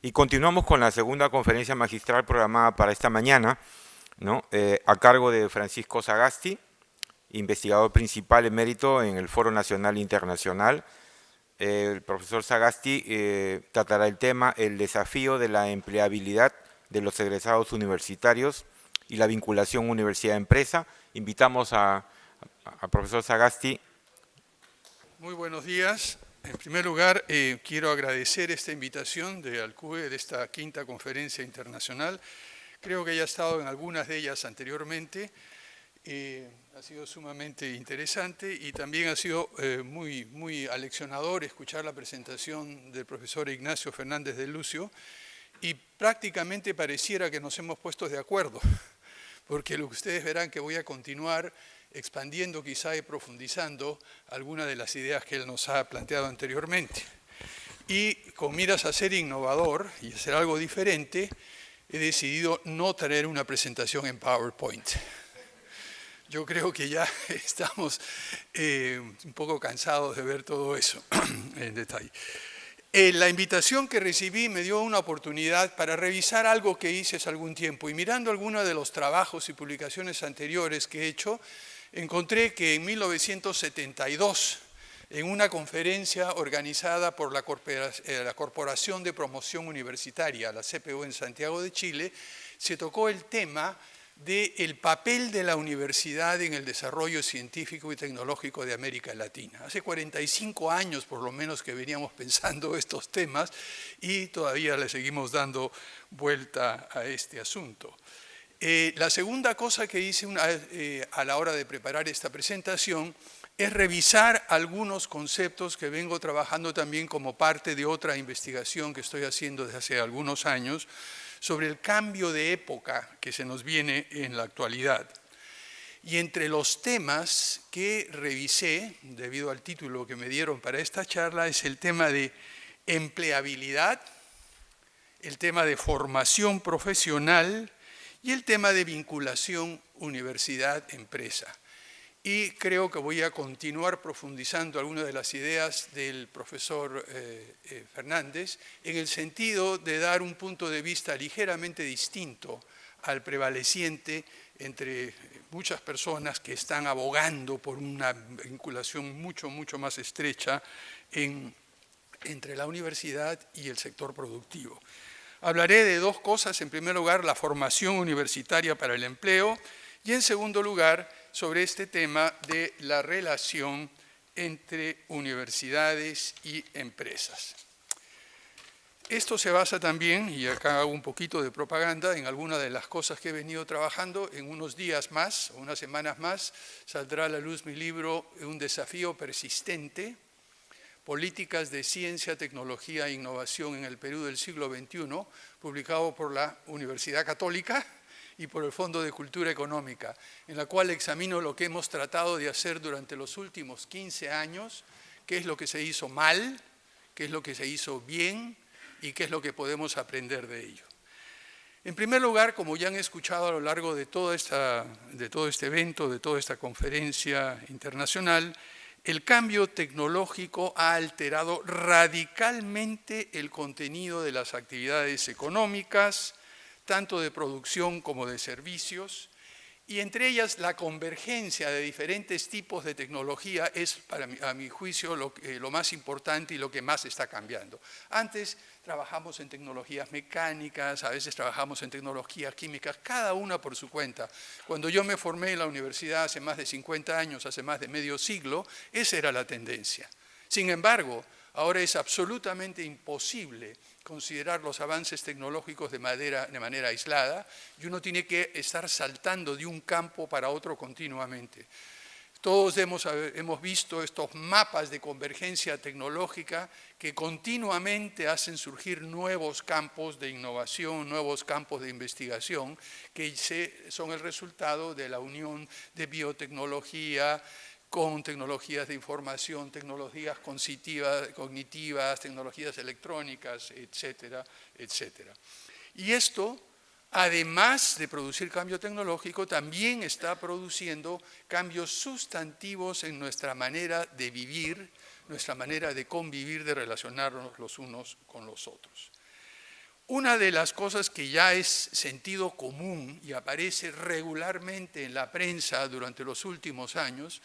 Y continuamos con la segunda conferencia magistral programada para esta mañana, ¿no? A cargo de Francisco Sagasti, investigador principal emérito en el Foro Nacional Internacional. El profesor Sagasti tratará el tema el desafío de la empleabilidad de los egresados universitarios y la vinculación universidad-empresa. Invitamos al profesor Sagasti. Muy buenos días. En primer lugar, quiero agradecer esta invitación de Alcube, de esta quinta conferencia internacional. Creo que ya he estado en algunas de ellas anteriormente. Ha sido sumamente interesante y también ha sido muy aleccionador escuchar la presentación del profesor Ignacio Fernández de Lucio, y prácticamente pareciera que nos hemos puesto de acuerdo, porque lo que ustedes verán que voy a continuar expandiendo quizá y profundizando algunas de las ideas que él nos ha planteado anteriormente. Y con miras a ser innovador y hacer algo diferente, he decidido no traer una presentación en PowerPoint. Yo creo que ya estamos un poco cansados de ver todo eso en detalle. La invitación que recibí me dio una oportunidad para revisar algo que hice hace algún tiempo, y mirando algunos de los trabajos y publicaciones anteriores que he hecho, encontré que en 1972, en una conferencia organizada por la Corporación de Promoción Universitaria, la CPU en Santiago de Chile, se tocó el tema del papel de la universidad en el desarrollo científico y tecnológico de América Latina. Hace 45 años por lo menos que veníamos pensando estos temas y todavía le seguimos dando vuelta a este asunto. La segunda cosa que hice a la hora de preparar esta presentación es revisar algunos conceptos que vengo trabajando también como parte de otra investigación que estoy haciendo desde hace algunos años sobre el cambio de época que se nos viene en la actualidad. Y entre los temas que revisé, debido al título que me dieron para esta charla, es el tema de empleabilidad, el tema de formación profesional y el tema de vinculación universidad-empresa. Y creo que voy a continuar profundizando algunas de las ideas del profesor Fernández en el sentido de dar un punto de vista ligeramente distinto al prevaleciente entre muchas personas que están abogando por una vinculación mucho más estrecha entre la universidad y el sector productivo. Hablaré de dos cosas: en primer lugar, la formación universitaria para el empleo, y en segundo lugar, sobre este tema de la relación entre universidades y empresas. Esto se basa también, y acá hago un poquito de propaganda, en algunas de las cosas que he venido trabajando. En unos días más, o unas semanas más, saldrá a la luz mi libro Un desafío persistente: Políticas de Ciencia, Tecnología e Innovación en el Perú del siglo XXI, publicado por la Universidad Católica y por el Fondo de Cultura Económica, en la cual examino lo que hemos tratado de hacer durante los últimos 15 años, qué es lo que se hizo mal, qué es lo que se hizo bien y qué es lo que podemos aprender de ello. En primer lugar, como ya han escuchado a lo largo de todo este evento, de toda esta conferencia internacional, el cambio tecnológico ha alterado radicalmente el contenido de las actividades económicas, tanto de producción como de servicios, y entre ellas la convergencia de diferentes tipos de tecnología es, a mi juicio, lo más importante y lo que más está cambiando. Antes trabajamos en tecnologías mecánicas, a veces trabajamos en tecnologías químicas, cada una por su cuenta. Cuando yo me formé en la universidad hace más de 50 años, hace más de medio siglo, esa era la tendencia. Sin embargo, ahora es absolutamente imposible considerar los avances tecnológicos de manera aislada, y uno tiene que estar saltando de un campo para otro continuamente. Todos hemos visto estos mapas de convergencia tecnológica que continuamente hacen surgir nuevos campos de innovación, nuevos campos de investigación, que son el resultado de la unión de biotecnología con tecnologías de información, tecnologías cognitivas, tecnologías electrónicas, etcétera, etcétera. Y esto, además de producir cambio tecnológico, también está produciendo cambios sustantivos en nuestra manera de vivir, nuestra manera de convivir, de relacionarnos los unos con los otros. Una de las cosas que ya es sentido común y aparece regularmente en la prensa durante los últimos años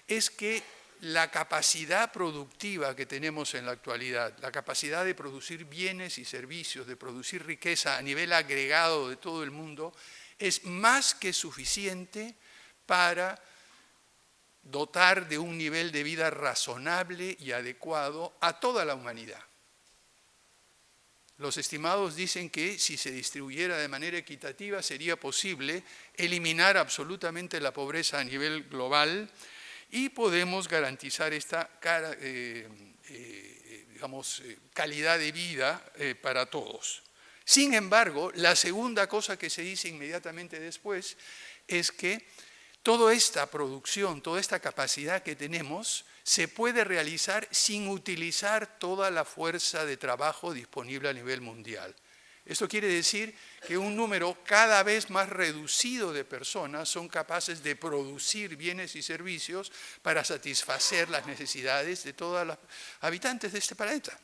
es que la capacidad productiva que tenemos en la actualidad, la capacidad de producir bienes y servicios, de producir riqueza a nivel agregado de todo el mundo, es más que suficiente para dotar de un nivel de vida razonable y adecuado a toda la humanidad. Los estimados dicen que si se distribuyera de manera equitativa sería posible eliminar absolutamente la pobreza a nivel global y podemos garantizar esta calidad de vida para todos. Sin embargo, la segunda cosa que se dice inmediatamente después es que toda esta producción, toda esta capacidad que tenemos se puede realizar sin utilizar toda la fuerza de trabajo disponible a nivel mundial. Esto quiere decir que un número cada vez más reducido de personas son capaces de producir bienes y servicios para satisfacer las necesidades de todos los habitantes de este planeta.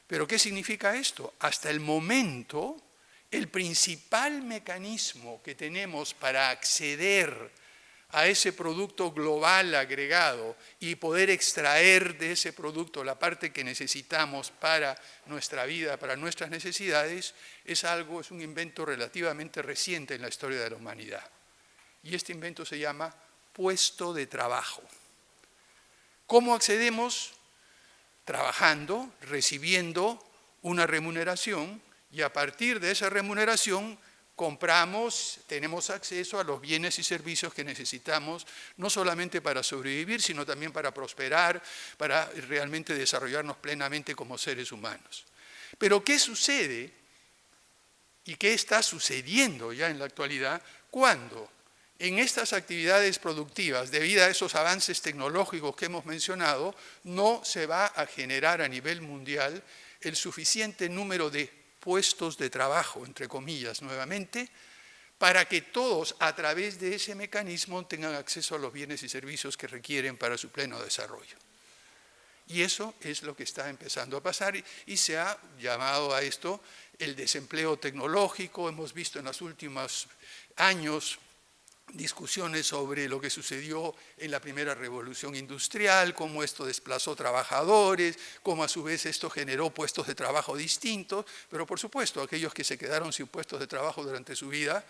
¿Pero qué significa esto? Hasta el momento, el principal mecanismo que tenemos para acceder a ese producto global agregado y poder extraer de ese producto la parte que necesitamos para nuestra vida, para nuestras necesidades, es un invento relativamente reciente en la historia de la humanidad. Y este invento se llama puesto de trabajo. ¿Cómo accedemos? Trabajando, recibiendo una remuneración y a partir de esa remuneración compramos, tenemos acceso a los bienes y servicios que necesitamos, no solamente para sobrevivir, sino también para prosperar, para realmente desarrollarnos plenamente como seres humanos. Pero ¿qué sucede y qué está sucediendo ya en la actualidad cuando en estas actividades productivas, debido a esos avances tecnológicos que hemos mencionado, no se va a generar a nivel mundial el suficiente número de puestos de trabajo, entre comillas, nuevamente, para que todos a través de ese mecanismo tengan acceso a los bienes y servicios que requieren para su pleno desarrollo? Y eso es lo que está empezando a pasar y se ha llamado a esto el desempleo tecnológico. Hemos visto en los últimos años discusiones sobre lo que sucedió en la primera revolución industrial, cómo esto desplazó trabajadores, cómo a su vez esto generó puestos de trabajo distintos, pero por supuesto aquellos que se quedaron sin puestos de trabajo durante su vida,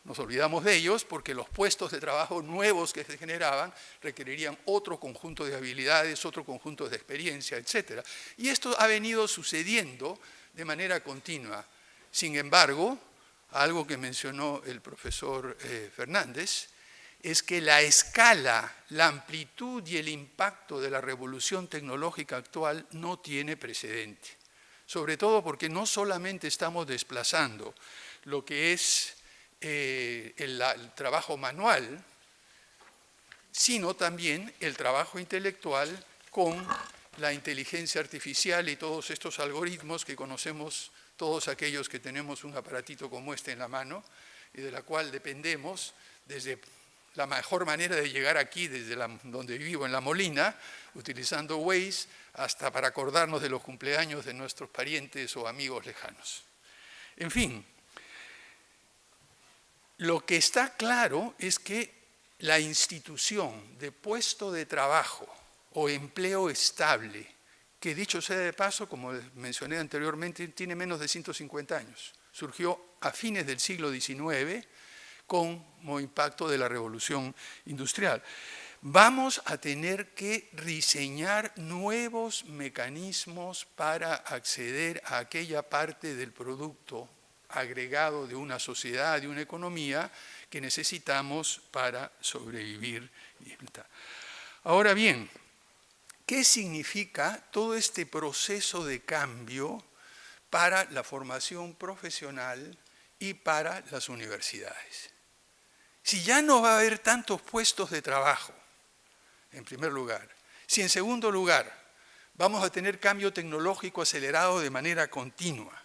nos olvidamos de ellos porque los puestos de trabajo nuevos que se generaban requerirían otro conjunto de habilidades, otro conjunto de experiencia, etc. Y esto ha venido sucediendo de manera continua. Sin embargo, algo que mencionó el profesor Fernández, es que la escala, la amplitud y el impacto de la revolución tecnológica actual no tiene precedente. Sobre todo porque no solamente estamos desplazando lo que es el trabajo manual, sino también el trabajo intelectual con la inteligencia artificial y todos estos algoritmos que conocemos todos aquellos que tenemos un aparatito como este en la mano y de la cual dependemos desde la mejor manera de llegar aquí, desde donde vivo en La Molina, utilizando Waze, hasta para acordarnos de los cumpleaños de nuestros parientes o amigos lejanos. En fin, lo que está claro es que la institución de puesto de trabajo o empleo estable, que dicho sea de paso, como mencioné anteriormente, tiene menos de 150 años. Surgió a fines del siglo XIX como impacto de la revolución industrial. Vamos a tener que diseñar nuevos mecanismos para acceder a aquella parte del producto agregado de una sociedad, de una economía, que necesitamos para sobrevivir. Ahora bien, ¿qué significa todo este proceso de cambio para la formación profesional y para las universidades? Si ya no va a haber tantos puestos de trabajo, en primer lugar, si en segundo lugar vamos a tener cambio tecnológico acelerado de manera continua,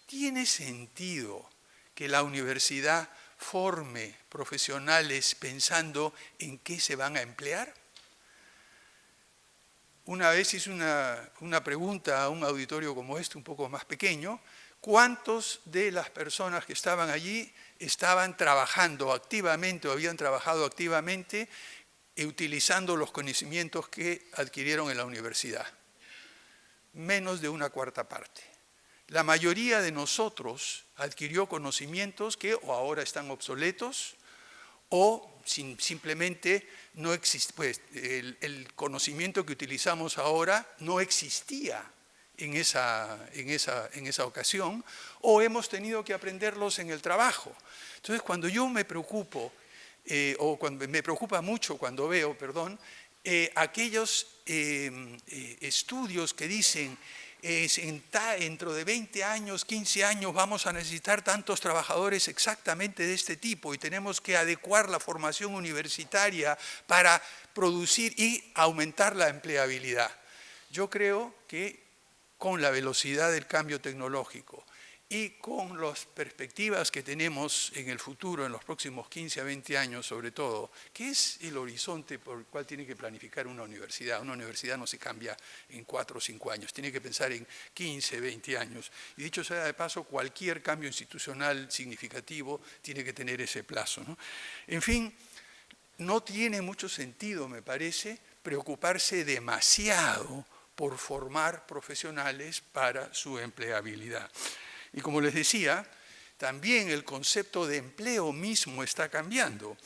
¿tiene sentido que la universidad forme profesionales pensando en qué se van a emplear? Una vez hice una pregunta a un auditorio como este, un poco más pequeño: ¿cuántos de las personas que estaban allí estaban trabajando activamente o habían trabajado activamente utilizando los conocimientos que adquirieron en la universidad? Menos de una cuarta parte. La mayoría de nosotros adquirió conocimientos que o ahora están obsoletos o simplemente no existe, pues, el conocimiento que utilizamos ahora no existía en esa ocasión, o hemos tenido que aprenderlos en el trabajo. Entonces, cuando yo me preocupo, me preocupa mucho cuando veo, aquellos estudios que dicen dentro de 20 años, 15 años vamos a necesitar tantos trabajadores exactamente de este tipo y tenemos que adecuar la formación universitaria para producir y aumentar la empleabilidad. Yo creo que con la velocidad del cambio tecnológico y con las perspectivas que tenemos en el futuro, en los próximos 15 a 20 años sobre todo, ¿qué es el horizonte por el cual tiene que planificar una universidad? Una universidad no se cambia en 4 o 5 años, tiene que pensar en 15, 20 años. Y dicho sea de paso, cualquier cambio institucional significativo tiene que tener ese plazo, ¿no? En fin, no tiene mucho sentido, me parece, preocuparse demasiado por formar profesionales para su empleabilidad. Y como les decía, también el concepto de empleo mismo está cambiando.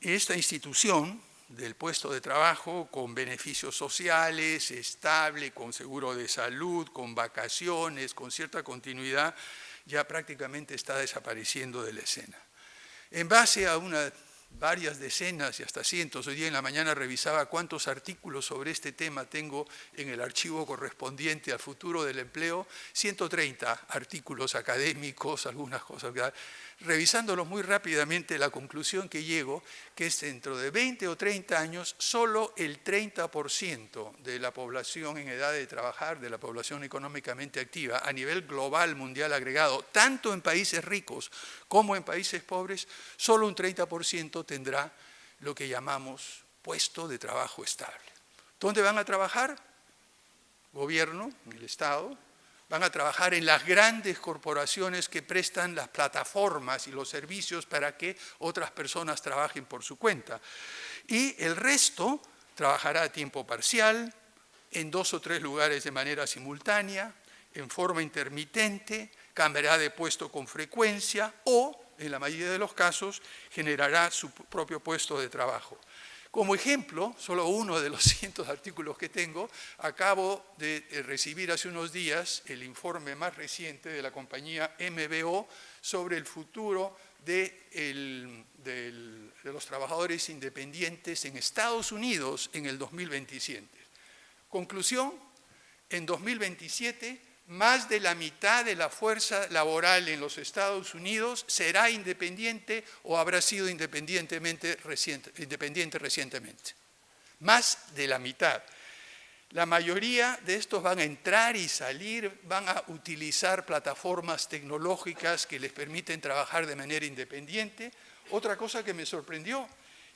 Esta institución del puesto de trabajo con beneficios sociales, estable, con seguro de salud, con vacaciones, con cierta continuidad, ya prácticamente está desapareciendo de la escena. En base a varias decenas y hasta cientos, hoy día en la mañana revisaba cuántos artículos sobre este tema tengo en el archivo correspondiente al futuro del empleo, 130 artículos académicos, algunas cosas. Revisándolos muy rápidamente, la conclusión que llego, que es dentro de 20 o 30 años, solo el 30% de la población en edad de trabajar, de la población económicamente activa, a nivel global, mundial agregado, tanto en países ricos como en países pobres, solo un 30% tendrá lo que llamamos puesto de trabajo estable. ¿Dónde van a trabajar? Gobierno, el Estado. Van a trabajar en las grandes corporaciones que prestan las plataformas y los servicios para que otras personas trabajen por su cuenta. Y el resto trabajará a tiempo parcial, en 2 o 3 lugares de manera simultánea, en forma intermitente, cambiará de puesto con frecuencia o, en la mayoría de los casos, generará su propio puesto de trabajo. Como ejemplo, solo uno de los cientos de artículos que tengo, acabo de recibir hace unos días el informe más reciente de la compañía MBO sobre el futuro de los trabajadores independientes en Estados Unidos en el 2027. Conclusión: en 2027 más de la mitad de la fuerza laboral en los Estados Unidos será independiente o habrá sido independiente recientemente. Más de la mitad. La mayoría de estos van a entrar y salir, van a utilizar plataformas tecnológicas que les permiten trabajar de manera independiente. Otra cosa que me sorprendió,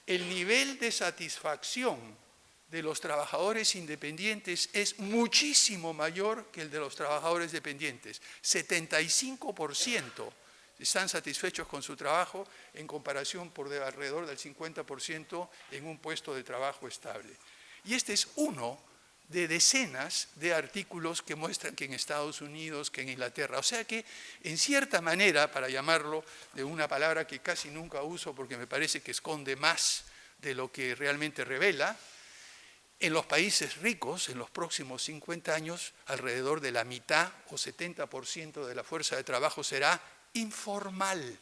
el nivel de satisfacción de los trabajadores independientes es muchísimo mayor que el de los trabajadores dependientes. 75% están satisfechos con su trabajo en comparación por alrededor del 50% en un puesto de trabajo estable. Y este es uno de decenas de artículos que muestran que en Estados Unidos, que en Inglaterra. O sea que, en cierta manera, para llamarlo de una palabra que casi nunca uso porque me parece que esconde más de lo que realmente revela, en los países ricos, en los próximos 50 años, alrededor de la mitad o 70% de la fuerza de trabajo será informal.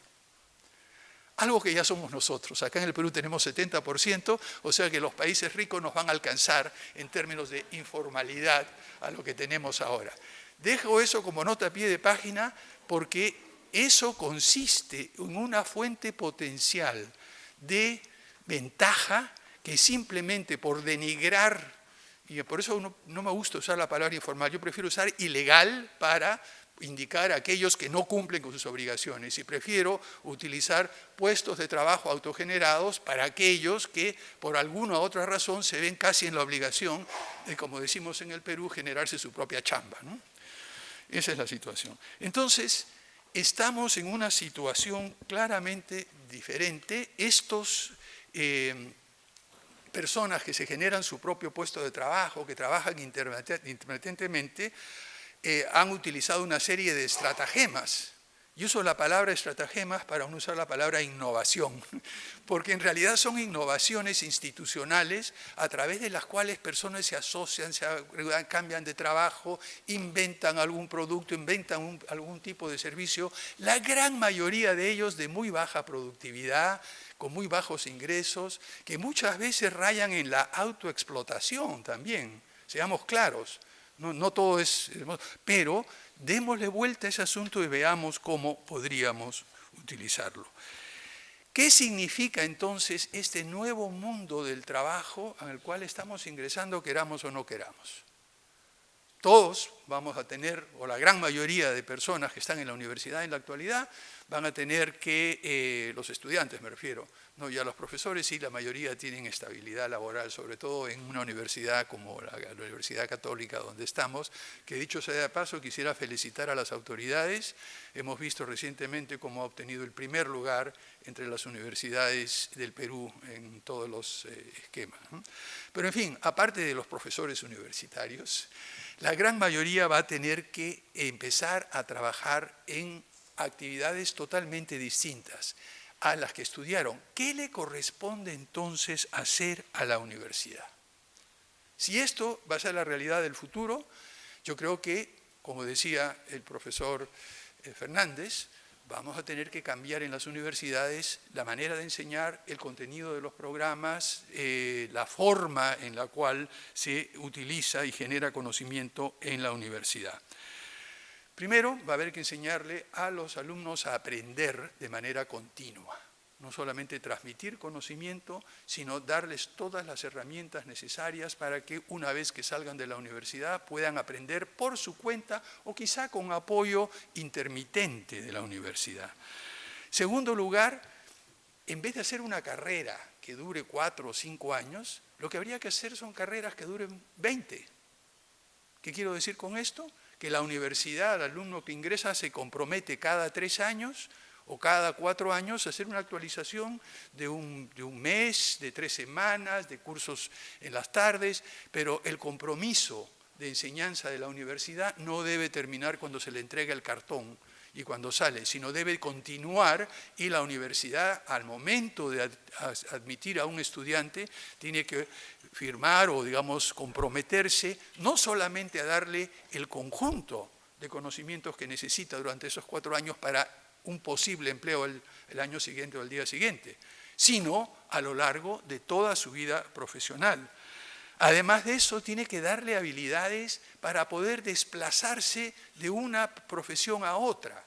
Algo que ya somos nosotros. Acá en el Perú tenemos 70%, o sea que los países ricos nos van a alcanzar en términos de informalidad a lo que tenemos ahora. Dejo eso como nota a pie de página porque eso consiste en una fuente potencial de ventaja que simplemente por denigrar, y por eso no me gusta usar la palabra informal, yo prefiero usar ilegal para indicar a aquellos que no cumplen con sus obligaciones y prefiero utilizar puestos de trabajo autogenerados para aquellos que por alguna u otra razón se ven casi en la obligación de, como decimos en el Perú, generarse su propia chamba, ¿no? Esa es la situación. Entonces, estamos en una situación claramente diferente. Estos personas que se generan su propio puesto de trabajo, que trabajan intermitentemente, han utilizado una serie de estratagemas. Yo uso la palabra estratagemas para no usar la palabra innovación, porque en realidad son innovaciones institucionales a través de las cuales personas se asocian, cambian de trabajo, inventan algún producto, inventan algún tipo de servicio, la gran mayoría de ellos de muy baja productividad, con muy bajos ingresos, que muchas veces rayan en la autoexplotación también, seamos claros. No todo es hermoso, pero démosle vuelta a ese asunto y veamos cómo podríamos utilizarlo. ¿Qué significa entonces este nuevo mundo del trabajo al cual estamos ingresando, queramos o no queramos? Todos vamos a tener, o la gran mayoría de personas que están en la universidad en la actualidad, van a tener que, los estudiantes me refiero, no ya los profesores, sí, la mayoría tienen estabilidad laboral, sobre todo en una universidad como la Universidad Católica donde estamos, que dicho sea de paso, quisiera felicitar a las autoridades. Hemos visto recientemente cómo ha obtenido el primer lugar entre las universidades del Perú en todos los esquemas, ¿no? Pero en fin, aparte de los profesores universitarios, la gran mayoría va a tener que empezar a trabajar en actividades totalmente distintas a las que estudiaron. ¿Qué le corresponde entonces hacer a la universidad? Si esto va a ser la realidad del futuro, yo creo que, como decía el profesor Fernández, vamos a tener que cambiar en las universidades la manera de enseñar, el contenido de los programas, la forma en la cual se utiliza y genera conocimiento en la universidad. Primero, va a haber que enseñarle a los alumnos a aprender de manera continua. No solamente transmitir conocimiento, sino darles todas las herramientas necesarias para que una vez que salgan de la universidad puedan aprender por su cuenta o quizá con apoyo intermitente de la universidad. Segundo lugar, en vez de hacer una carrera que dure 4 o 5 años, lo que habría que hacer son carreras que duren 20. ¿Qué quiero decir con esto? Que la universidad, el alumno que ingresa, se compromete cada 3 años o cada 4 años a hacer una actualización de un mes, de 3 semanas, de cursos en las tardes, pero el compromiso de enseñanza de la universidad no debe terminar cuando se le entrega el cartón y cuando sale, sino debe continuar, y la universidad al momento de admitir a un estudiante tiene que firmar o digamos comprometerse no solamente a darle el conjunto de conocimientos que necesita durante esos 4 años para un posible empleo el año siguiente o el día siguiente, sino a lo largo de toda su vida profesional. Además de eso, tiene que darle habilidades para poder desplazarse de una profesión a otra.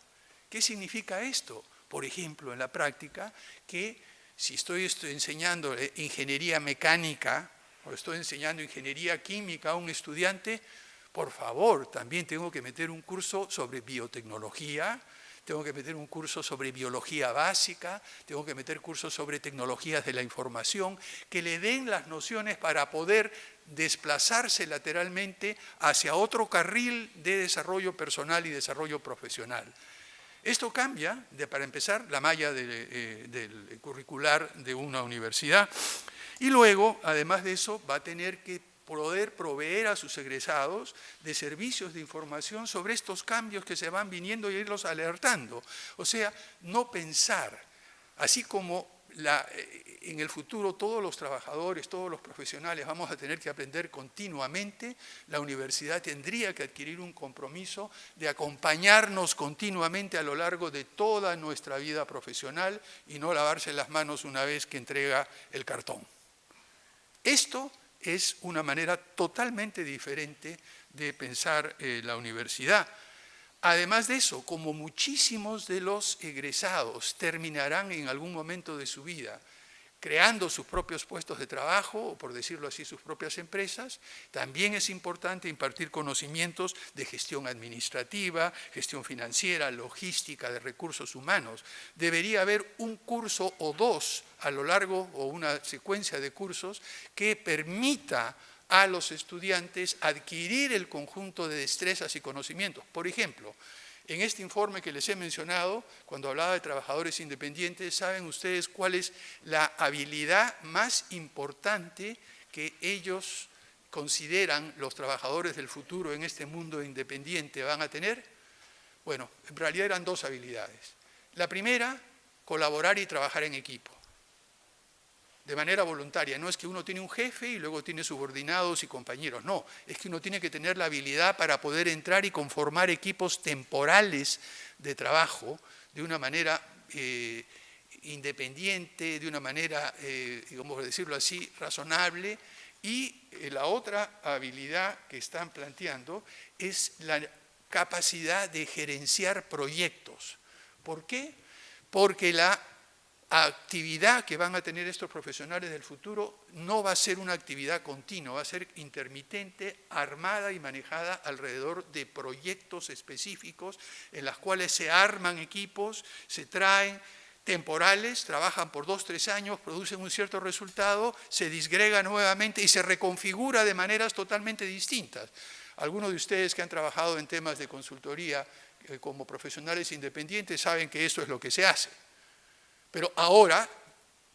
¿Qué significa esto? Por ejemplo, en la práctica, que si estoy enseñando ingeniería mecánica o estoy enseñando ingeniería química a un estudiante, por favor, también tengo que meter un curso sobre biotecnología, tengo que meter un curso sobre biología básica, tengo que meter cursos sobre tecnologías de la información, que le den las nociones para poder desplazarse lateralmente hacia otro carril de desarrollo personal y desarrollo profesional. Esto cambia, para empezar, la malla del curricular de una universidad, y luego, además de eso, va a tener que poder proveer a sus egresados de servicios de información sobre estos cambios que se van viniendo y irlos alertando. O sea, no pensar, así como en el futuro todos los trabajadores, todos los profesionales vamos a tener que aprender continuamente, la universidad tendría que adquirir un compromiso de acompañarnos continuamente a lo largo de toda nuestra vida profesional y no lavarse las manos una vez que entrega el cartón. Esto es una manera totalmente diferente de pensar la universidad. Además de eso, como muchísimos de los egresados terminarán en algún momento de su vida creando sus propios puestos de trabajo, o por decirlo así, sus propias empresas. También es importante impartir conocimientos de gestión administrativa, gestión financiera, logística, de recursos humanos. Debería haber un curso o dos a lo largo, o una secuencia de cursos, que permita a los estudiantes adquirir el conjunto de destrezas y conocimientos. Por ejemplo, en este informe que les he mencionado, cuando hablaba de trabajadores independientes, ¿saben ustedes cuál es la habilidad más importante que ellos consideran los trabajadores del futuro en este mundo independiente van a tener? Bueno, en realidad eran dos habilidades. La primera, colaborar y trabajar en equipo, de manera voluntaria. No es que uno tiene un jefe y luego tiene subordinados y compañeros, no, es que uno tiene que tener la habilidad para poder entrar y conformar equipos temporales de trabajo de una manera independiente, de una manera, digamos decirlo así, razonable. Y la otra habilidad que están planteando es la capacidad de gerenciar proyectos. ¿Por qué? Porque la actividad que van a tener estos profesionales del futuro no va a ser una actividad continua, va a ser intermitente, armada y manejada alrededor de proyectos específicos en los cuales se arman equipos, se traen temporales, trabajan por 2 o 3 años, producen un cierto resultado, se disgrega nuevamente y se reconfigura de maneras totalmente distintas. Algunos de ustedes que han trabajado en temas de consultoría como profesionales independientes saben que eso es lo que se hace. Pero ahora,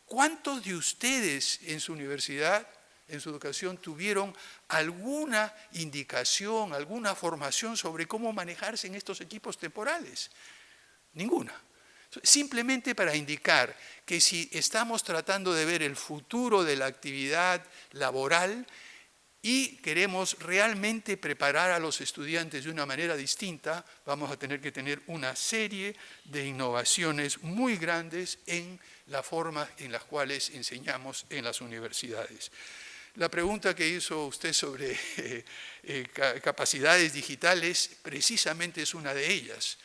¿cuántos de ustedes en su universidad, en su educación, tuvieron alguna indicación, alguna formación sobre cómo manejarse en estos equipos temporales? Ninguna. Simplemente para indicar que si estamos tratando de ver el futuro de la actividad laboral y queremos realmente preparar a los estudiantes de una manera distinta, vamos a tener que tener una serie de innovaciones muy grandes en la forma en las cuales enseñamos en las universidades. La pregunta que hizo usted sobre capacidades digitales precisamente es una de ellas,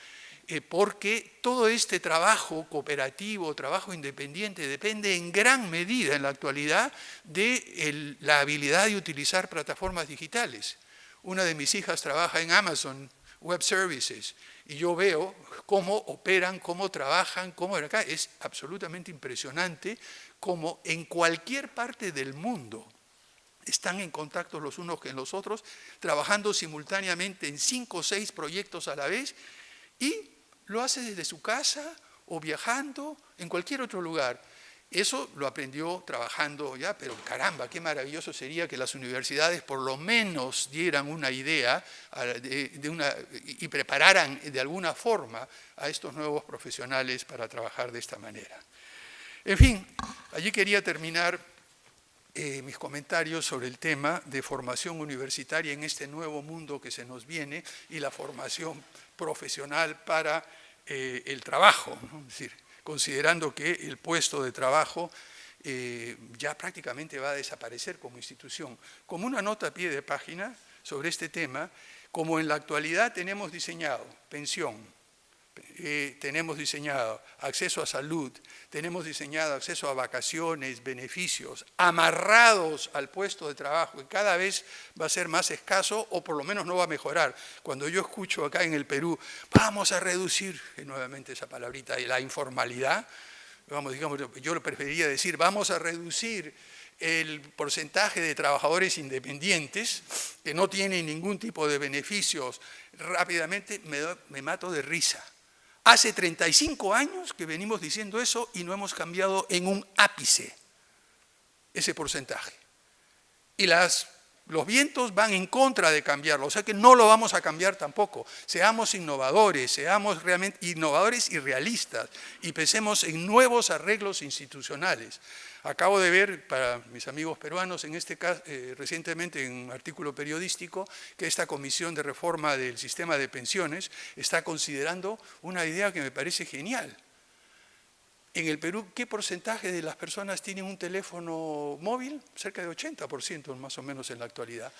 porque todo este trabajo cooperativo, trabajo independiente, depende en gran medida en la actualidad de la habilidad de utilizar plataformas digitales. Una de mis hijas trabaja en Amazon Web Services y yo veo cómo operan, cómo trabajan, cómo acá. Es absolutamente impresionante cómo en cualquier parte del mundo están en contacto los unos con los otros, trabajando simultáneamente en 5 o 6 proyectos a la vez y lo hace desde su casa o viajando en cualquier otro lugar. Eso lo aprendió trabajando ya, pero caramba, qué maravilloso sería que las universidades por lo menos dieran una idea y prepararan de alguna forma a estos nuevos profesionales para trabajar de esta manera. En fin, allí quería terminar mis comentarios sobre el tema de formación universitaria en este nuevo mundo que se nos viene y la formación profesional para el trabajo, ¿no? Es decir, considerando que el puesto de trabajo ya prácticamente va a desaparecer como institución. Como una nota a pie de página sobre este tema, como en la actualidad tenemos diseñado pensión, tenemos diseñado acceso a salud, tenemos diseñado acceso a vacaciones, beneficios, amarrados al puesto de trabajo, que cada vez va a ser más escaso o por lo menos no va a mejorar. Cuando yo escucho acá en el Perú, vamos a reducir, nuevamente esa palabrita, la informalidad, digamos, yo preferiría decir, vamos a reducir el porcentaje de trabajadores independientes que no tienen ningún tipo de beneficios, rápidamente me mato de risa. Hace 35 años que venimos diciendo eso y no hemos cambiado en un ápice ese porcentaje. Y los vientos van en contra de cambiarlo, o sea que no lo vamos a cambiar tampoco. Seamos innovadores, seamos realmente innovadores y realistas y pensemos en nuevos arreglos institucionales. Acabo de ver, para mis amigos peruanos, en este caso, recientemente en un artículo periodístico, que esta Comisión de Reforma del Sistema de Pensiones está considerando una idea que me parece genial. En el Perú, ¿qué porcentaje de las personas tienen un teléfono móvil? Cerca de 80% más o menos en la actualidad.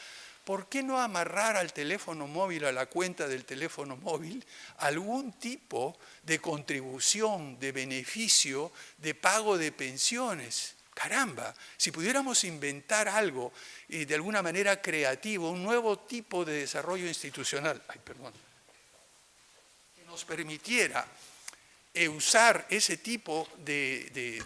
¿Por qué no amarrar al teléfono móvil, a la cuenta del teléfono móvil, algún tipo de contribución, de beneficio, de pago de pensiones? Caramba, si pudiéramos inventar algo de alguna manera creativo, un nuevo tipo de desarrollo institucional, que nos permitiera usar ese tipo de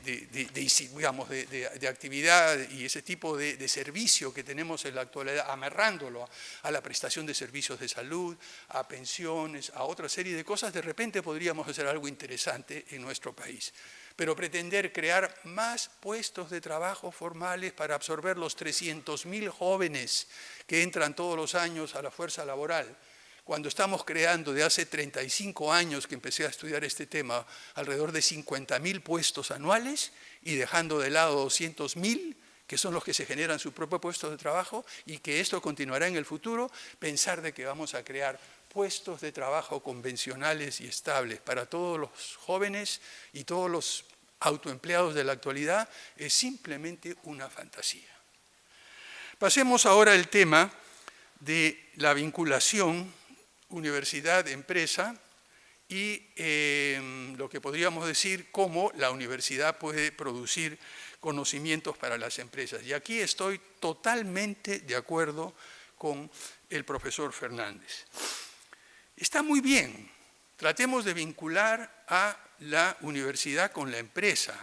actividad y ese tipo de servicio que tenemos en la actualidad, amarrándolo a la prestación de servicios de salud, a pensiones, a otra serie de cosas, de repente podríamos hacer algo interesante en nuestro país. Pero pretender crear más puestos de trabajo formales para absorber los 300.000 jóvenes que entran todos los años a la fuerza laboral, cuando estamos creando de hace 35 años que empecé a estudiar este tema, alrededor de 50.000 puestos anuales y dejando de lado 200.000, que son los que se generan su propio puesto de trabajo y que esto continuará en el futuro, pensar de que vamos a crear puestos de trabajo convencionales y estables para todos los jóvenes y todos los autoempleados de la actualidad es simplemente una fantasía. Pasemos ahora al tema de la vinculación universidad-empresa y lo que podríamos decir cómo la universidad puede producir conocimientos para las empresas. Y aquí estoy totalmente de acuerdo con el profesor Fernández. Está muy bien, tratemos de vincular a la universidad con la empresa,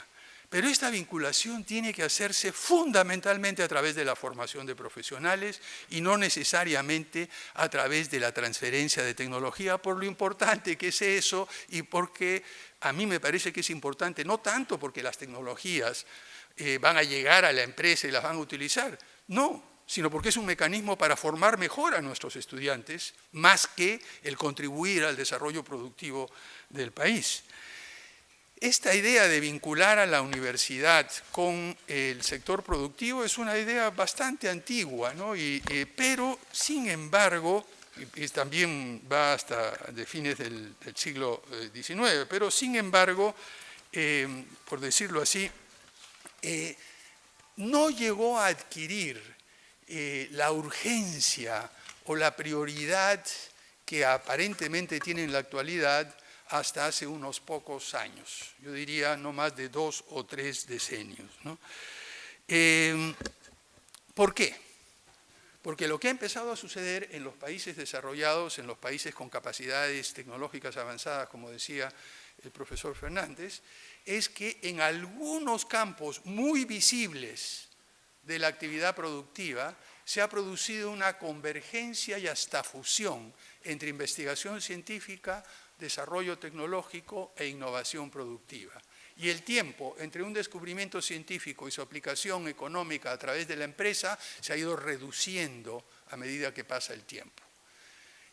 pero esta vinculación tiene que hacerse fundamentalmente a través de la formación de profesionales y no necesariamente a través de la transferencia de tecnología, por lo importante que es eso y porque a mí me parece que es importante, no tanto porque las tecnologías van a llegar a la empresa y las van a utilizar, no, sino porque es un mecanismo para formar mejor a nuestros estudiantes, más que el contribuir al desarrollo productivo del país. Esta idea de vincular a la universidad con el sector productivo es una idea bastante antigua, ¿no? Pero, sin embargo, y también va hasta de fines del siglo XIX, pero, sin embargo, por decirlo así, no llegó a adquirir la urgencia o la prioridad que aparentemente tiene en la actualidad hasta hace unos pocos años, yo diría no más de 2 o 3 decenios, ¿no? ¿Por qué? Porque lo que ha empezado a suceder en los países desarrollados, en los países con capacidades tecnológicas avanzadas, como decía el profesor Fernández, es que en algunos campos muy visibles de la actividad productiva se ha producido una convergencia y hasta fusión entre investigación científica, desarrollo tecnológico e innovación productiva. Y el tiempo entre un descubrimiento científico y su aplicación económica a través de la empresa se ha ido reduciendo a medida que pasa el tiempo.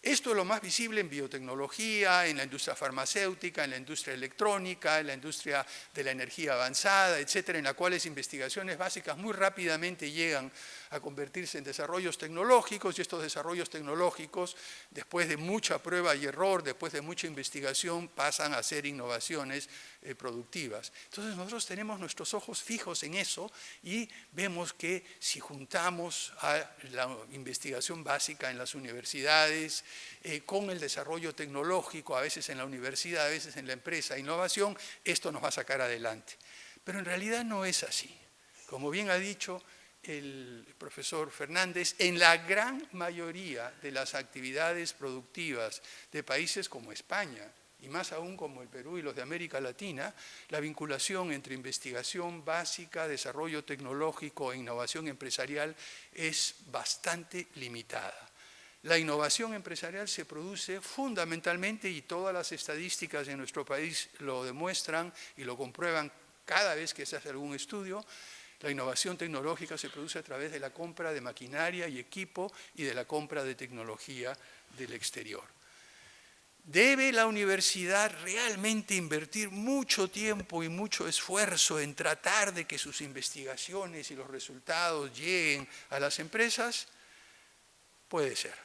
Esto es lo más visible en biotecnología, en la industria farmacéutica, en la industria electrónica, en la industria de la energía avanzada, etcétera, en la cual las investigaciones básicas muy rápidamente llegan a convertirse en desarrollos tecnológicos y estos desarrollos tecnológicos, después de mucha prueba y error, después de mucha investigación, pasan a ser innovaciones productivas. Entonces nosotros tenemos nuestros ojos fijos en eso y vemos que si juntamos a la investigación básica en las universidades con el desarrollo tecnológico, a veces en la universidad, a veces en la empresa, innovación, esto nos va a sacar adelante. Pero en realidad no es así. Como bien ha dicho el profesor Fernández, en la gran mayoría de las actividades productivas de países como España, y más aún como el Perú y los de América Latina, la vinculación entre investigación básica, desarrollo tecnológico e innovación empresarial es bastante limitada. La innovación empresarial se produce fundamentalmente, y todas las estadísticas en nuestro país lo demuestran y lo comprueban cada vez que se hace algún estudio, la innovación tecnológica se produce a través de la compra de maquinaria y equipo y de la compra de tecnología del exterior. ¿Debe la universidad realmente invertir mucho tiempo y mucho esfuerzo en tratar de que sus investigaciones y los resultados lleguen a las empresas? Puede ser.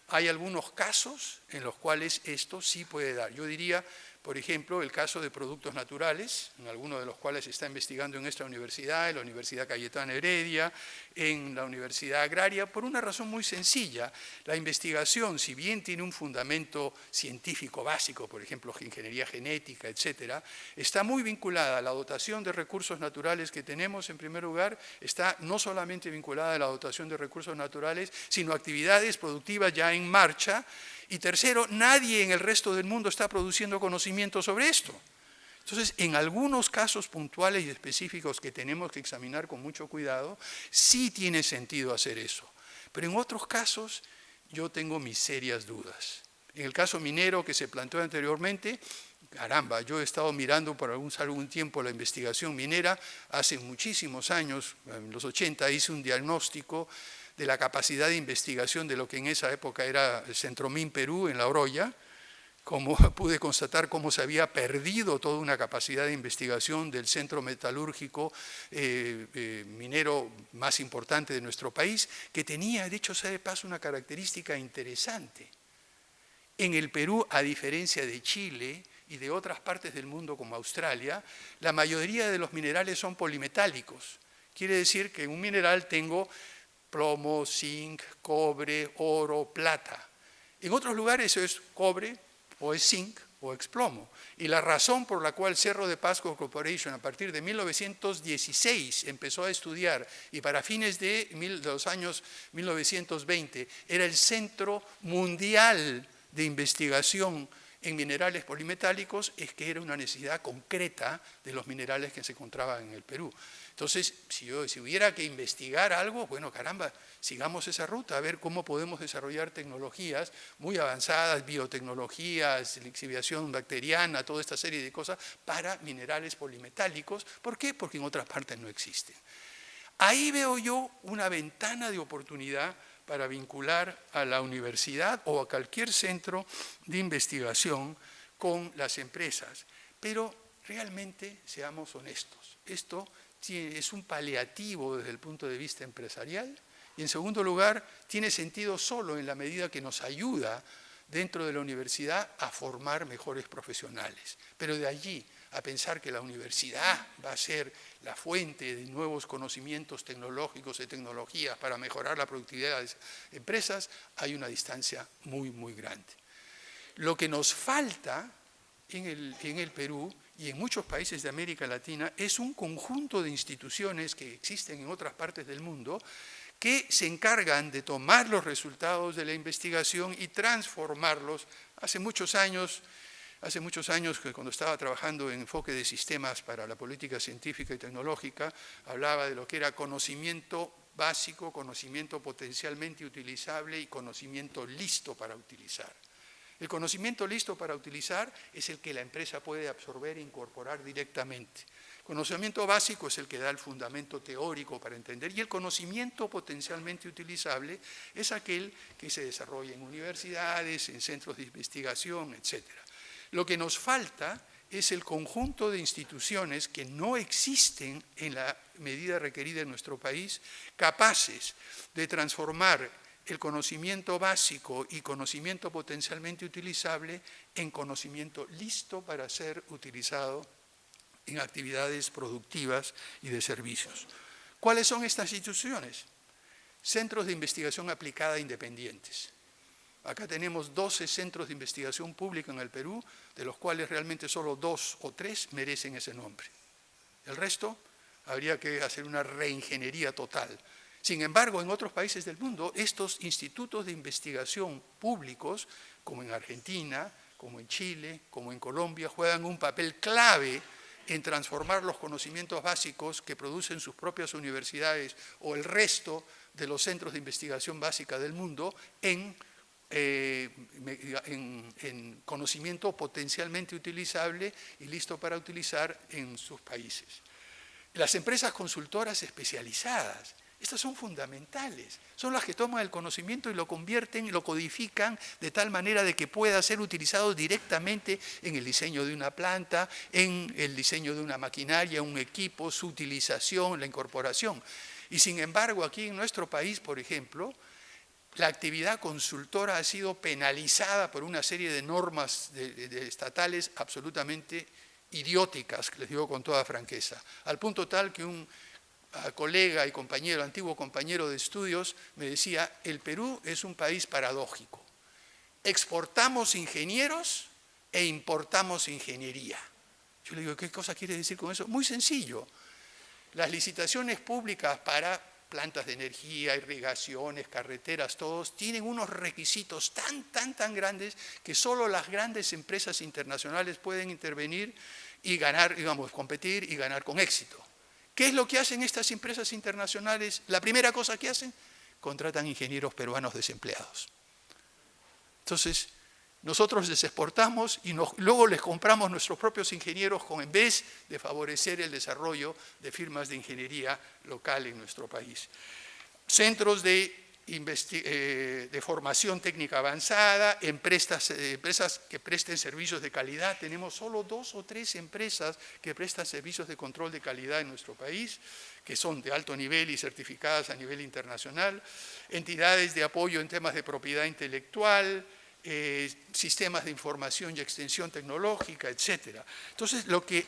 Hay algunos casos en los cuales esto sí puede dar. Yo diría Por ejemplo, el caso de productos naturales, en algunos de los cuales se está investigando en esta universidad, en la Universidad Cayetana Heredia, en la Universidad Agraria, por una razón muy sencilla. La investigación, si bien tiene un fundamento científico básico, por ejemplo, ingeniería genética, etcétera, está muy vinculada a la dotación de recursos naturales que tenemos, en primer lugar, está no solamente vinculada a la dotación de recursos naturales, sino a actividades productivas ya en marcha. Y tercero, nadie en el resto del mundo está produciendo conocimiento sobre esto. Entonces, en algunos casos puntuales y específicos que tenemos que examinar con mucho cuidado, sí tiene sentido hacer eso. Pero en otros casos, yo tengo mis serias dudas. En el caso minero que se planteó anteriormente, caramba, yo he estado mirando por algún tiempo la investigación minera. Hace muchísimos años, en los 80, hice un diagnóstico de la capacidad de investigación de lo que en esa época era el Centromin Perú, en La Oroya, como pude constatar cómo se había perdido toda una capacidad de investigación del centro metalúrgico minero más importante de nuestro país, que tenía, dicho sea de paso, una característica interesante. En el Perú, a diferencia de Chile y de otras partes del mundo como Australia, la mayoría de los minerales son polimetálicos. Quiere decir que en un mineral tengo plomo, zinc, cobre, oro, plata. En otros lugares eso es cobre, o es zinc, o es plomo. Y la razón por la cual Cerro de Pasco Corporation a partir de 1916 empezó a estudiar y para fines de los años 1920 era el centro mundial de investigación en minerales polimetálicos es que era una necesidad concreta de los minerales que se encontraban en el Perú. Entonces, si hubiera que investigar algo, bueno, caramba, sigamos esa ruta, a ver cómo podemos desarrollar tecnologías muy avanzadas, biotecnologías, lixiviación bacteriana, toda esta serie de cosas para minerales polimetálicos. ¿Por qué? Porque en otras partes no existen. Ahí veo yo una ventana de oportunidad para vincular a la universidad o a cualquier centro de investigación con las empresas. Pero realmente, seamos honestos, esto es un paliativo desde el punto de vista empresarial y en segundo lugar tiene sentido solo en la medida que nos ayuda dentro de la universidad a formar mejores profesionales. Pero de allí a pensar que la universidad va a ser la fuente de nuevos conocimientos tecnológicos y tecnologías para mejorar la productividad de las empresas, hay una distancia muy, muy grande. Lo que nos falta en el Perú y en muchos países de América Latina es un conjunto de instituciones que existen en otras partes del mundo que se encargan de tomar los resultados de la investigación y transformarlos. Hace muchos años, cuando estaba trabajando en enfoque de sistemas para la política científica y tecnológica, hablaba de lo que era conocimiento básico, conocimiento potencialmente utilizable y conocimiento listo para utilizar. El conocimiento listo para utilizar es el que la empresa puede absorber e incorporar directamente. El conocimiento básico es el que da el fundamento teórico para entender y el conocimiento potencialmente utilizable es aquel que se desarrolla en universidades, en centros de investigación, etc. Lo que nos falta es el conjunto de instituciones que no existen en la medida requerida en nuestro país, capaces de transformar el conocimiento básico y conocimiento potencialmente utilizable en conocimiento listo para ser utilizado en actividades productivas y de servicios. ¿Cuáles son estas instituciones? Centros de investigación aplicada independientes. Acá tenemos 12 centros de investigación pública en el Perú, de los cuales realmente solo 2 o 3 merecen ese nombre. El resto habría que hacer una reingeniería total. Sin embargo, en otros países del mundo, estos institutos de investigación públicos, como en Argentina, como en Chile, como en Colombia, juegan un papel clave en transformar los conocimientos básicos que producen sus propias universidades o el resto de los centros de investigación básica del mundo en conocimiento potencialmente utilizable y listo para utilizar en sus países. Las empresas consultoras especializadas, estas son fundamentales, son las que toman el conocimiento y lo convierten, lo codifican de tal manera de que pueda ser utilizado directamente en el diseño de una planta, en el diseño de una maquinaria, un equipo, su utilización, la incorporación. Y sin embargo, aquí en nuestro país, por ejemplo, la actividad consultora ha sido penalizada por una serie de normas estatales absolutamente idióticas, les digo con toda franqueza, al punto tal que un colega y compañero, antiguo compañero de estudios, me decía: el Perú es un país paradójico. Exportamos ingenieros e importamos ingeniería. Yo le digo: ¿qué cosa quiere decir con eso? Muy sencillo. Las licitaciones públicas para plantas de energía, irrigaciones, carreteras, todos tienen unos requisitos tan grandes que solo las grandes empresas internacionales pueden intervenir y ganar, digamos, competir y ganar con éxito. ¿Qué es lo que hacen estas empresas internacionales? La primera cosa que hacen, contratan ingenieros peruanos desempleados. Entonces, nosotros les exportamos y luego les compramos nuestros propios ingenieros en vez de favorecer el desarrollo de firmas de ingeniería local en nuestro país. Centros de formación técnica avanzada, empresas que presten servicios de calidad. Tenemos solo 2 o 3 empresas que prestan servicios de control de calidad en nuestro país, que son de alto nivel y certificadas a nivel internacional. Entidades de apoyo en temas de propiedad intelectual, sistemas de información y extensión tecnológica, etc. Entonces, lo que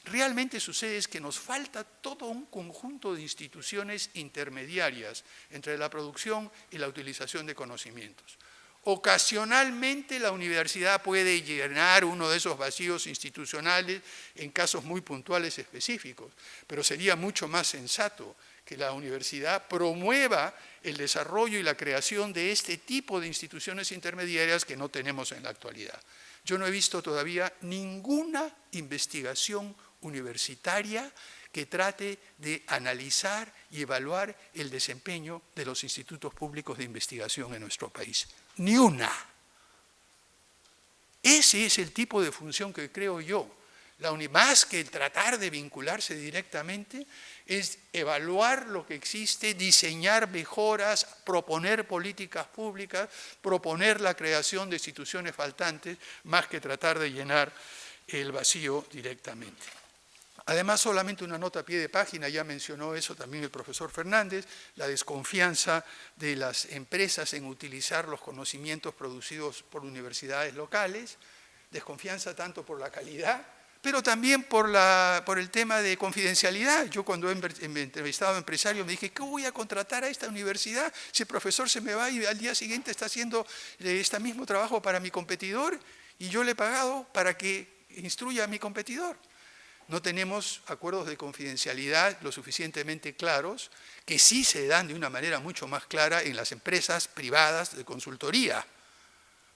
realmente sucede es que nos falta todo un conjunto de instituciones intermediarias entre la producción y la utilización de conocimientos. Ocasionalmente la universidad puede llenar uno de esos vacíos institucionales en casos muy puntuales específicos, pero sería mucho más sensato que la universidad promueva el desarrollo y la creación de este tipo de instituciones intermediarias que no tenemos en la actualidad. Yo no he visto todavía ninguna investigación universitaria que trate de analizar y evaluar el desempeño de los institutos públicos de investigación en nuestro país. Ni una. Ese es el tipo de función que creo yo. Más que el tratar de vincularse directamente, es evaluar lo que existe, diseñar mejoras, proponer políticas públicas, proponer la creación de instituciones faltantes, más que tratar de llenar el vacío directamente. Además, solamente una nota a pie de página, ya mencionó eso también el profesor Fernández, la desconfianza de las empresas en utilizar los conocimientos producidos por universidades locales, desconfianza tanto por la calidad, pero también por el tema de confidencialidad. Yo cuando he entrevistado a empresarios me dije: ¿qué voy a contratar a esta universidad si el profesor se me va y al día siguiente está haciendo este mismo trabajo para mi competidor y yo le he pagado para que instruya a mi competidor? No tenemos acuerdos de confidencialidad lo suficientemente claros, que sí se dan de una manera mucho más clara en las empresas privadas de consultoría,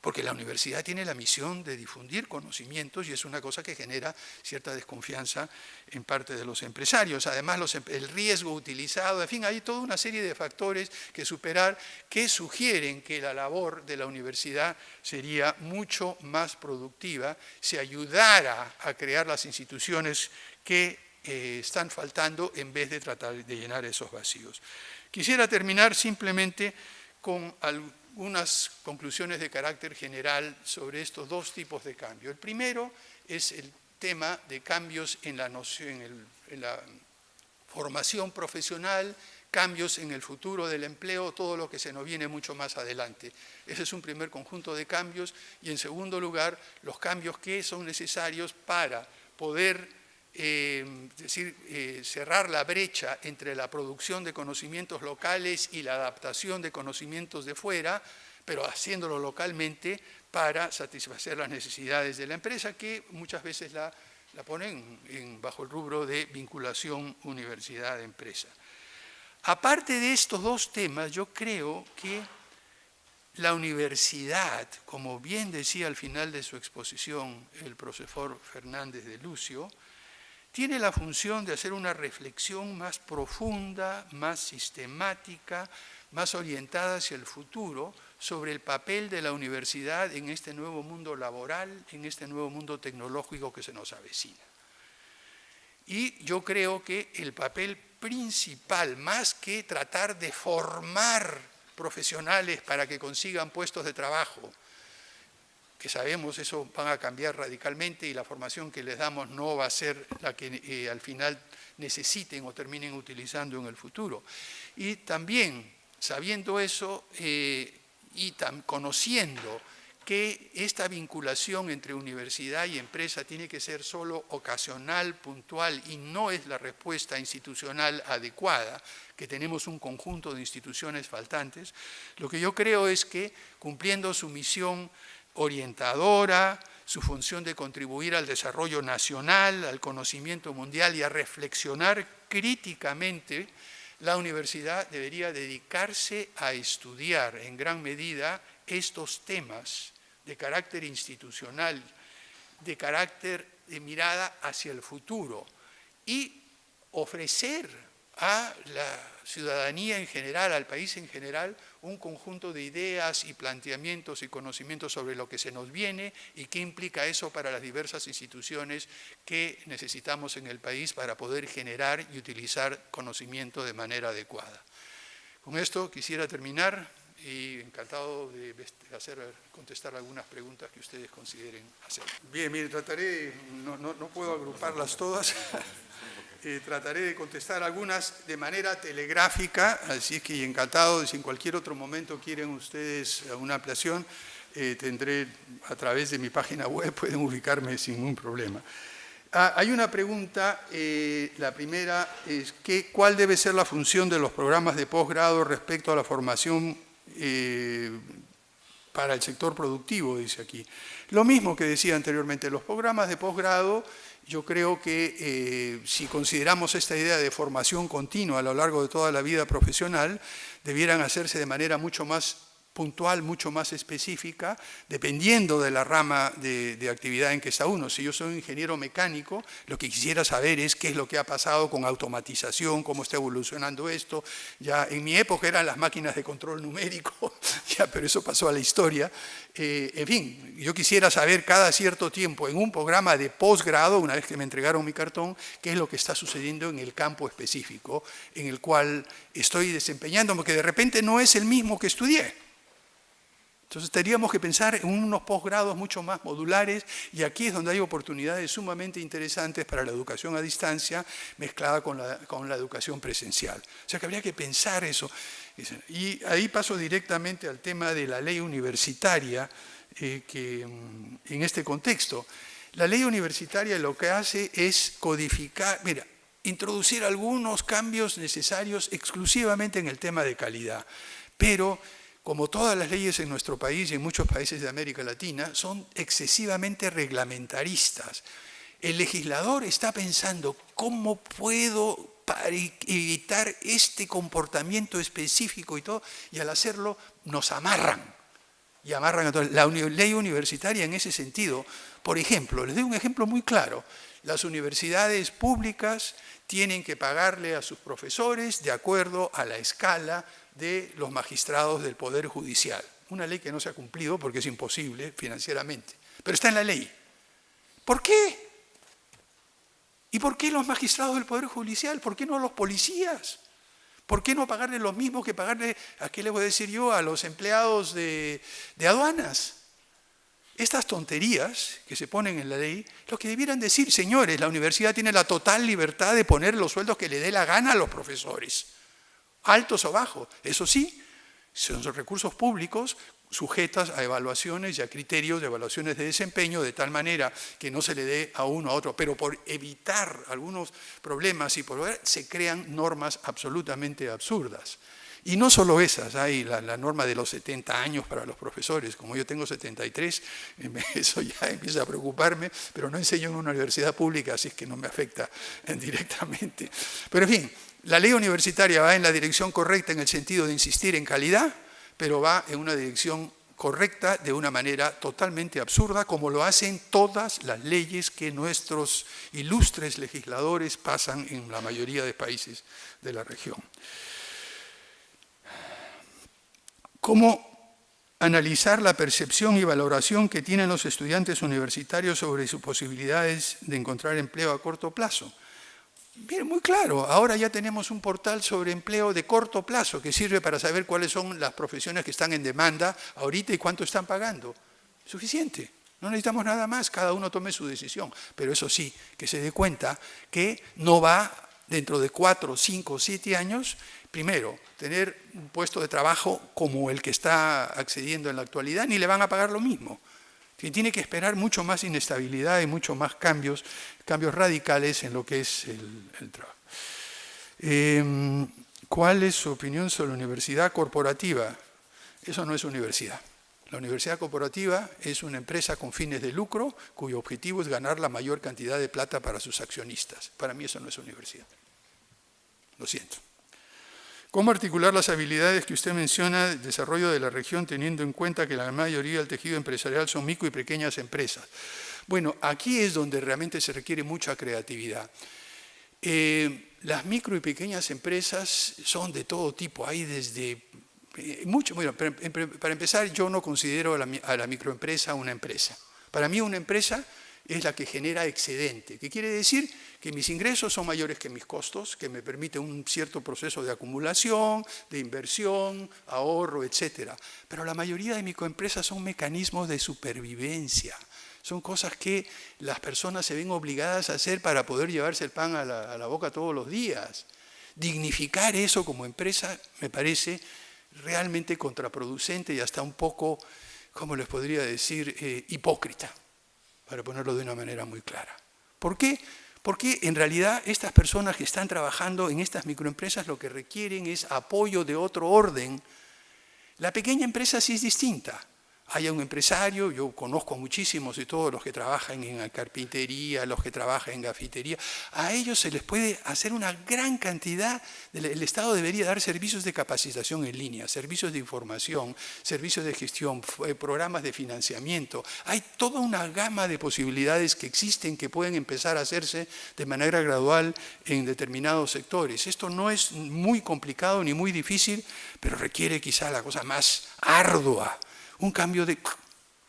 porque la universidad tiene la misión de difundir conocimientos y es una cosa que genera cierta desconfianza en parte de los empresarios. Además, el riesgo utilizado, en fin, hay toda una serie de factores que superar que sugieren que la labor de la universidad sería mucho más productiva si ayudara a crear las instituciones que están faltando en vez de tratar de llenar esos vacíos. Quisiera terminar simplemente con unas conclusiones de carácter general sobre estos 2 tipos de cambio. El primero es el tema de cambios en la formación profesional, cambios en el futuro del empleo, todo lo que se nos viene mucho más adelante. Ese es un primer conjunto de cambios. Y en segundo lugar, los cambios que son necesarios para poder cerrar la brecha entre la producción de conocimientos locales y la adaptación de conocimientos de fuera, pero haciéndolo localmente para satisfacer las necesidades de la empresa, que muchas veces la ponen bajo el rubro de vinculación universidad-empresa. Aparte de estos 2 temas, yo creo que la universidad, como bien decía al final de su exposición el profesor Fernández de Lucio, tiene la función de hacer una reflexión más profunda, más sistemática, más orientada hacia el futuro sobre el papel de la universidad en este nuevo mundo laboral, en este nuevo mundo tecnológico que se nos avecina. Y yo creo que el papel principal, más que tratar de formar profesionales para que consigan puestos de trabajo, que sabemos eso van a cambiar radicalmente y la formación que les damos no va a ser la que al final necesiten o terminen utilizando en el futuro. Y también sabiendo eso y conociendo que esta vinculación entre universidad y empresa tiene que ser solo ocasional, puntual, y no es la respuesta institucional adecuada, que tenemos un conjunto de instituciones faltantes, lo que yo creo es que, cumpliendo su misión orientadora, su función de contribuir al desarrollo nacional, al conocimiento mundial y a reflexionar críticamente, la universidad debería dedicarse a estudiar en gran medida estos temas de carácter institucional, de carácter de mirada hacia el futuro y ofrecer a la ciudadanía en general, al país en general, un conjunto de ideas y planteamientos y conocimientos sobre lo que se nos viene y qué implica eso para las diversas instituciones que necesitamos en el país para poder generar y utilizar conocimiento de manera adecuada. Con esto quisiera terminar y encantado de contestar algunas preguntas que ustedes consideren hacer. Bien, mire, trataré, no puedo agruparlas todas, trataré de contestar algunas de manera telegráfica, así es que encantado, si en cualquier otro momento quieren ustedes una ampliación, tendré a través de mi página web, pueden ubicarme sin ningún problema. Hay una pregunta, la primera es ¿cuál debe ser la función de los programas de posgrado respecto a la formación para el sector productivo? Dice aquí. Lo mismo que decía anteriormente, los programas de posgrado, yo creo que si consideramos esta idea de formación continua a lo largo de toda la vida profesional, debieran hacerse de manera mucho más puntual, mucho más específica, dependiendo de la rama de actividad en que está uno. Si yo soy un ingeniero mecánico, lo que quisiera saber es qué es lo que ha pasado con automatización, cómo está evolucionando esto. Ya en mi época eran las máquinas de control numérico, ya, pero eso pasó a la historia. En fin, yo quisiera saber cada cierto tiempo en un programa de posgrado, una vez que me entregaron mi cartón, qué es lo que está sucediendo en el campo específico en el cual estoy desempeñándome, porque de repente no es el mismo que estudié. Entonces tendríamos que pensar en unos posgrados mucho más modulares y aquí es donde hay oportunidades sumamente interesantes para la educación a distancia mezclada con la educación presencial. O sea que habría que pensar eso. Y ahí paso directamente al tema de la ley universitaria que en este contexto. La ley universitaria lo que hace es codificar, introducir algunos cambios necesarios exclusivamente en el tema de calidad, pero como todas las leyes en nuestro país y en muchos países de América Latina, son excesivamente reglamentaristas. El legislador está pensando, ¿cómo puedo evitar este comportamiento específico y todo? Y al hacerlo, nos amarran. Y amarran a todos. La ley universitaria en ese sentido, por ejemplo, les doy un ejemplo muy claro. Las universidades públicas tienen que pagarle a sus profesores de acuerdo a la escala de los magistrados del Poder Judicial. Una ley que no se ha cumplido porque es imposible financieramente, pero está en la ley. ¿Por qué? ¿Y por qué los magistrados del Poder Judicial? ¿Por qué no los policías? ¿Por qué no pagarle lo mismo que pagarle, a qué le voy a decir yo, a los empleados de aduanas? Estas tonterías que se ponen en la ley, lo que debieran decir, señores, la universidad tiene la total libertad de poner los sueldos que le dé la gana a los profesores, altos o bajos. Eso sí, son recursos públicos sujetas a evaluaciones y a criterios de evaluaciones de desempeño, de tal manera que no se le dé a uno a otro, pero por evitar algunos problemas y se crean normas absolutamente absurdas. Y no solo esas, hay la norma de los 70 años para los profesores, como yo tengo 73, eso ya empieza a preocuparme, pero no enseño en una universidad pública, así es que no me afecta directamente. Pero en fin, la ley universitaria va en la dirección correcta en el sentido de insistir en calidad, pero va en una dirección correcta de una manera totalmente absurda, como lo hacen todas las leyes que nuestros ilustres legisladores pasan en la mayoría de países de la región. ¿Cómo analizar la percepción y valoración que tienen los estudiantes universitarios sobre sus posibilidades de encontrar empleo a corto plazo? Bien, muy claro, ahora ya tenemos un portal sobre empleo de corto plazo que sirve para saber cuáles son las profesiones que están en demanda ahorita y cuánto están pagando. Suficiente, no necesitamos nada más, cada uno tome su decisión, pero eso sí, que se dé cuenta que no va dentro de 4, 5, 7 años primero, tener un puesto de trabajo como el que está accediendo en la actualidad, ni le van a pagar lo mismo. Que tiene que esperar mucho más inestabilidad y mucho más cambios radicales en lo que es el trabajo. ¿Cuál es su opinión sobre la universidad corporativa? Eso no es universidad. La universidad corporativa es una empresa con fines de lucro cuyo objetivo es ganar la mayor cantidad de plata para sus accionistas. Para mí eso no es universidad. Lo siento. ¿Cómo articular las habilidades que usted menciona del desarrollo de la región teniendo en cuenta que la mayoría del tejido empresarial son micro y pequeñas empresas? Bueno, aquí es donde realmente se requiere mucha creatividad. Las micro y pequeñas empresas son de todo tipo, hay desde mucho. Bueno, para empezar, yo no considero a la microempresa una empresa. Para mí una empresa es la que genera excedente, que quiere decir que mis ingresos son mayores que mis costos, que me permite un cierto proceso de acumulación, de inversión, ahorro, etc. Pero la mayoría de microempresas son mecanismos de supervivencia. Son cosas que las personas se ven obligadas a hacer para poder llevarse el pan a la boca todos los días. Dignificar eso como empresa me parece realmente contraproducente y hasta un poco, ¿cómo les podría decir?, hipócrita, para ponerlo de una manera muy clara. ¿Por qué? Porque en realidad estas personas que están trabajando en estas microempresas lo que requieren es apoyo de otro orden. La pequeña empresa sí es distinta. Hay un empresario, yo conozco muchísimos de todos los que trabajan en carpintería, los que trabajan en gafitería, a ellos se les puede hacer una gran cantidad, el Estado debería dar servicios de capacitación en línea, servicios de información, servicios de gestión, programas de financiamiento. Hay toda una gama de posibilidades que existen que pueden empezar a hacerse de manera gradual en determinados sectores. Esto no es muy complicado ni muy difícil, pero requiere quizá la cosa más ardua. Un cambio de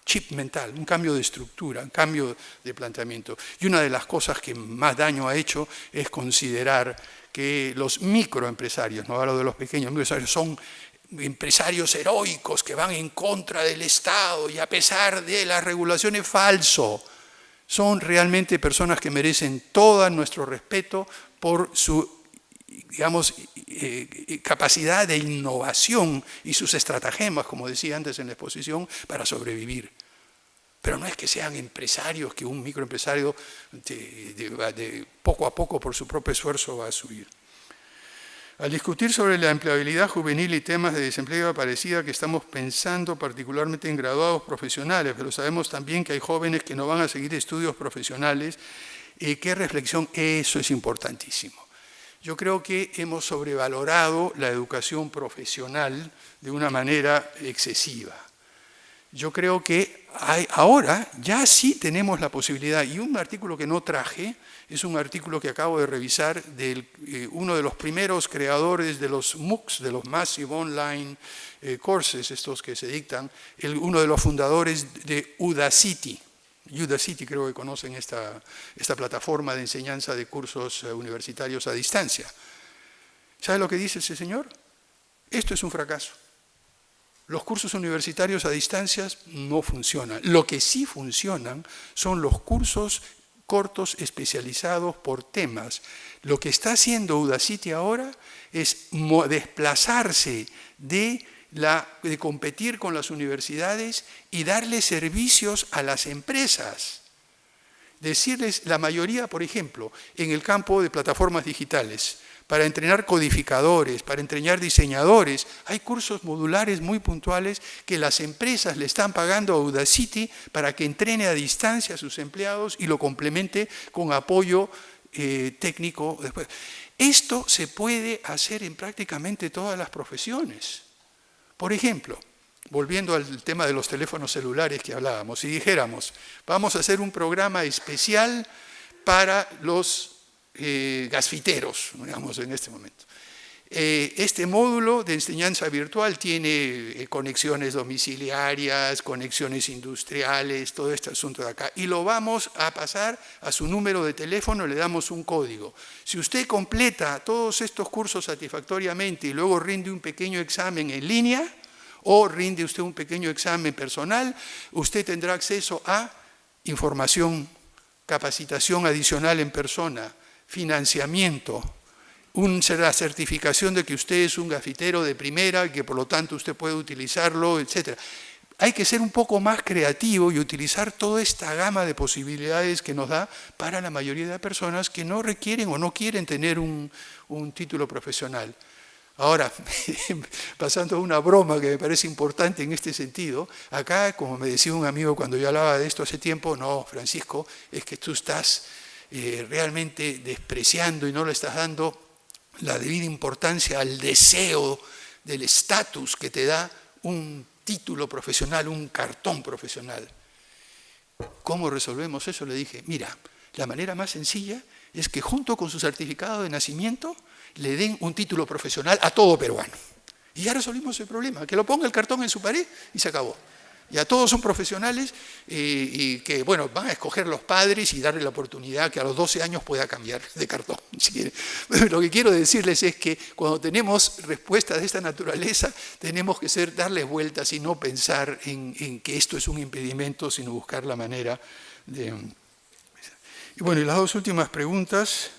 chip mental, un cambio de estructura, un cambio de planteamiento. Y una de las cosas que más daño ha hecho es considerar que los microempresarios, no hablo de los pequeños empresarios, son empresarios heroicos que van en contra del Estado y a pesar de las regulaciones falso. Son realmente personas que merecen todo nuestro respeto por su, digamos, capacidad de innovación y sus estratagemas, como decía antes en la exposición, para sobrevivir. Pero no es que sean empresarios, que un microempresario de poco a poco por su propio esfuerzo va a subir. Al discutir sobre la empleabilidad juvenil y temas de desempleo parecida que estamos pensando particularmente en graduados profesionales, pero sabemos también que hay jóvenes que no van a seguir estudios profesionales. ¿Qué reflexión? Eso es importantísimo. Yo creo que hemos sobrevalorado la educación profesional de una manera excesiva. Yo creo que ahora ya sí tenemos la posibilidad, y un artículo que no traje, es un artículo que acabo de revisar de uno de los primeros creadores de los MOOCs, de los Massive Online Courses, estos que se dictan, uno de los fundadores de Udacity. Udacity, creo que conocen esta plataforma de enseñanza de cursos universitarios a distancia. ¿Sabe lo que dice ese señor? Esto es un fracaso. Los cursos universitarios a distancia no funcionan. Lo que sí funcionan son los cursos cortos especializados por temas. Lo que está haciendo Udacity ahora es desplazarse de competir con las universidades y darle servicios a las empresas. Decirles, la mayoría, por ejemplo, en el campo de plataformas digitales, para entrenar codificadores, para entrenar diseñadores, hay cursos modulares muy puntuales que las empresas le están pagando a Udacity para que entrene a distancia a sus empleados y lo complemente con apoyo técnico después. Esto se puede hacer en prácticamente todas las profesiones. Por ejemplo, volviendo al tema de los teléfonos celulares que hablábamos, si dijéramos, vamos a hacer un programa especial para los gasfiteros, digamos, en este momento. Este módulo de enseñanza virtual tiene conexiones domiciliarias, conexiones industriales, todo este asunto de acá, y lo vamos a pasar a su número de teléfono, le damos un código. Si usted completa todos estos cursos satisfactoriamente y luego rinde un pequeño examen en línea, o rinde usted un pequeño examen personal, usted tendrá acceso a información, capacitación adicional en persona, financiamiento, la certificación de que usted es un gafitero de primera y que por lo tanto usted puede utilizarlo, etc. Hay que ser un poco más creativo y utilizar toda esta gama de posibilidades que nos da para la mayoría de personas que no requieren o no quieren tener un título profesional. Ahora, pasando a una broma que me parece importante en este sentido, acá, como me decía un amigo cuando yo hablaba de esto hace tiempo, no, Francisco, es que tú estás realmente despreciando y no le estás dando la debida importancia al deseo del estatus que te da un título profesional, un cartón profesional. ¿Cómo resolvemos eso? Le dije, mira, la manera más sencilla es que junto con su certificado de nacimiento le den un título profesional a todo peruano. Y ya resolvimos el problema, que lo ponga el cartón en su pared y se acabó. Ya todos son profesionales y que, bueno, van a escoger los padres y darle la oportunidad que a los 12 años pueda cambiar de cartón, si quiere. Lo que quiero decirles es que cuando tenemos respuestas de esta naturaleza, tenemos que darles vueltas y no pensar en que esto es un impedimento, sino buscar la manera de... Y bueno, y las dos últimas preguntas.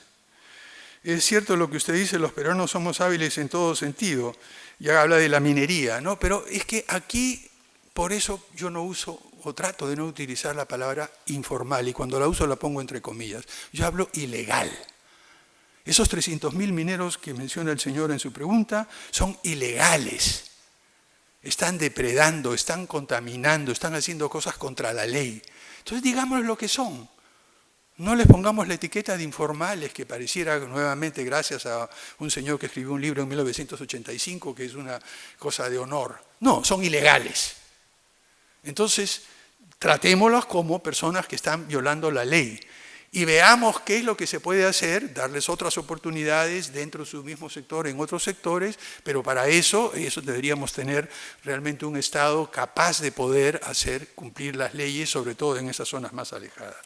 Es cierto lo que usted dice, los peruanos somos hábiles en todo sentido. Ya habla de la minería, ¿no? Pero es que aquí... Por eso yo no uso o trato de no utilizar la palabra informal y cuando la uso la pongo entre comillas. Yo hablo ilegal. Esos 300.000 mineros que menciona el señor en su pregunta son ilegales. Están depredando, están contaminando, están haciendo cosas contra la ley. Entonces digamos lo que son. No les pongamos la etiqueta de informales que pareciera nuevamente gracias a un señor que escribió un libro en 1985 que es una cosa de honor. No, son ilegales. Entonces, tratémoslas como personas que están violando la ley y veamos qué es lo que se puede hacer, darles otras oportunidades dentro de su mismo sector, en otros sectores, pero para eso deberíamos tener realmente un Estado capaz de poder hacer cumplir las leyes, sobre todo en esas zonas más alejadas.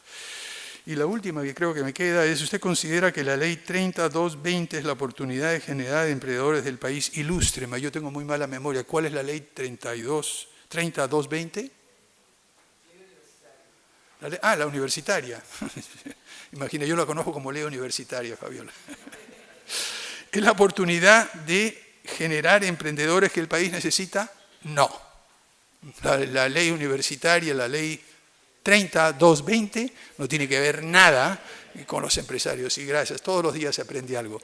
Y la última que creo que me queda es, ¿usted considera que la ley 30220 es la oportunidad de generar emprendedores del país? Ilústreme, yo tengo muy mala memoria. ¿Cuál es la ley 30220? La universitaria. Imagina, yo la conozco como ley universitaria, Fabiola. ¿Es la oportunidad de generar emprendedores que el país necesita? No. La ley universitaria, la ley 30220, no tiene que ver nada con los empresarios. Y gracias, todos los días se aprende algo.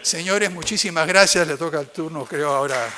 Señores, muchísimas gracias. Le toca el turno, creo, ahora.